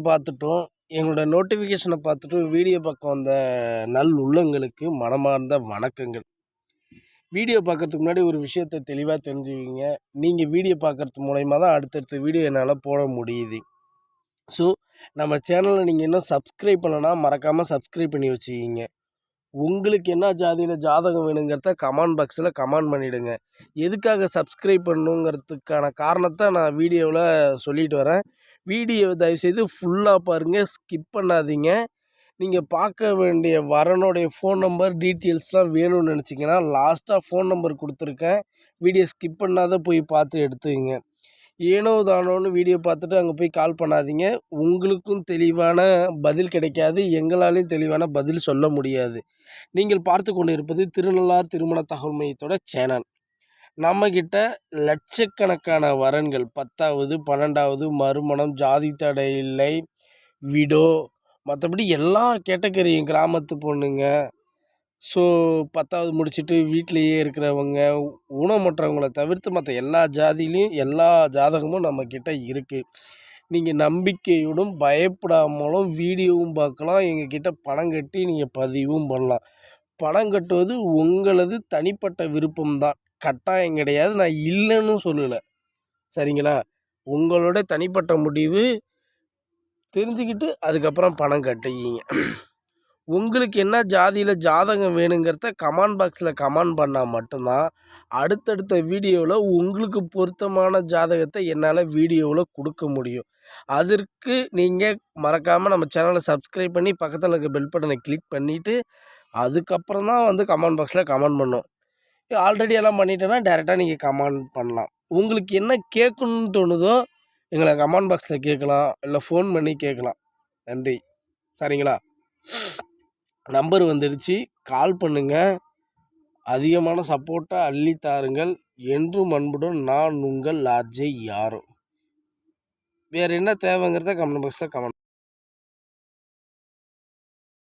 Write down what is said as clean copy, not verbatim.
பார்த்துட்டோம். எங்களோட நோட்டிஃபிகேஷனை பார்த்துட்டு வீடியோ பக்கம் வந்த நல் உள்ளங்களுக்கு மனமார்ந்த வணக்கங்கள். வீடியோ பார்க்குறதுக்கு முன்னாடி ஒரு விஷயத்தை தெளிவாக தெரிஞ்சுக்கிங்க. நீங்கள் வீடியோ பார்க்குறது மூலயமா தான் அடுத்தடுத்த வீடியோ என்னால் போட முடியுது. ஸோ நம்ம சேனலில் நீங்கள் இன்னும் சப்ஸ்கிரைப் பண்ணலன்னா மறக்காமல் சப்ஸ்கிரைப் பண்ணி வச்சுக்கிங்க. உங்களுக்கு என்ன ஜாதியில் ஜாதகம் வேணுங்கிறத கமெண்ட் பாக்ஸில் கமெண்ட் பண்ணிவிடுங்க. எதுக்காக சப்ஸ்கிரைப் பண்ணணுங்கிறதுக்கான காரணத்தை நான் வீடியோவில் சொல்லிட்டு வரேன். வீடியோ தயவுசெய்து ஃபுல்லாக பாருங்கள், ஸ்கிப் பண்ணாதீங்க. நீங்கள் பார்க்க வேண்டிய வரனுடைய ஃபோன் நம்பர் டீட்டெயில்ஸ்லாம் வேணும்னு நினச்சிங்கன்னா லாஸ்ட்டாக ஃபோன் நம்பர் கொடுத்துருக்கேன். வீடியோ ஸ்கிப் பண்ணாத போய் பார்த்து எடுத்துக்கங்க. ஏனோ தானோன்னு வீடியோ பார்த்துட்டு அங்கே போய் கால் பண்ணாதீங்க. உங்களுக்கும் தெளிவான பதில் கிடைக்காது, எங்களாலையும் தெளிவான பதில் சொல்ல முடியாது. நீங்கள் பார்த்து கொண்டு இருப்பது திருநள்ளார் திருமண தகவல் மையத்தோட சேனல். நம்மக்கிட்ட லட்சக்கணக்கான வரன்கள் 10வது 12வது மறுமணம், ஜாதி தடை இல்லை, விடோ, மற்றபடி எல்லா கேட்டகரியும் கிராமத்து பொண்ணுங்க, ஸோ 10வது முடிச்சுட்டு வீட்டிலையே இருக்கிறவங்க, ஊனமுற்றவங்களை தவிர்த்து மற்ற எல்லா ஜாதியிலையும் எல்லா ஜாதகமும் நம்மக்கிட்ட இருக்குது. நீங்கள் நம்பிக்கையோடும் பயப்படாமலும் வீடியோவும் பார்க்கலாம். எங்ககிட்ட பணம் கட்டி நீங்கள் பதிவும் பண்ணலாம். பணம் கட்டுவது உங்களது தனிப்பட்ட விருப்பம்தான், கட்டாயம் கிடையாது. நான் இல்லைன்னு சொல்லலை, சரிங்களா? உங்களோட தனிப்பட்ட முடிவு. தெரிஞ்சுக்கிட்டு அதுக்கப்புறம் பணம் கட்டிக்கிங்க. உங்களுக்கு என்ன ஜாதியில் ஜாதகம் வேணுங்கிறத கமெண்ட் பாக்ஸில் கமெண்ட் பண்ணால் மட்டும்தான் அடுத்தடுத்த வீடியோவில் உங்களுக்கு பொருத்தமான ஜாதகத்தை என்னால் வீடியோவில் கொடுக்க முடியும். அதற்கு நீங்கள் மறக்காமல் நம்ம சேனலை சப்ஸ்கிரைப் பண்ணி பக்கத்தில் இருக்க பெல் பட்டனை கிளிக் பண்ணிவிட்டு அதுக்கப்புறம் தான் கமெண்ட் பாக்ஸில் கமெண்ட் பண்ணணும். ஆல்ரெடி எல்லாம் பண்ணிட்டேன்னா டேரெக்டாக நீங்கள் கமெண்ட் பண்ணலாம். உங்களுக்கு என்ன கேட்கணுன்னு தோணுதோ எங்களை கமெண்ட் பாக்ஸில் கேட்கலாம், இல்லை ஃபோன் பண்ணி கேட்கலாம். நன்றி, சரிங்களா? நம்பர் வந்துடுச்சு, கால் பண்ணுங்கள். அதிகமான சப்போர்ட்டாக அள்ளி தாருங்கள். என்றும் அன்புடன் நான் உங்கள் ஆர்ஜே யாரோ. வேறு என்ன தேவைங்கிறத கமெண்ட் பாக்ஸில் கமெண்ட்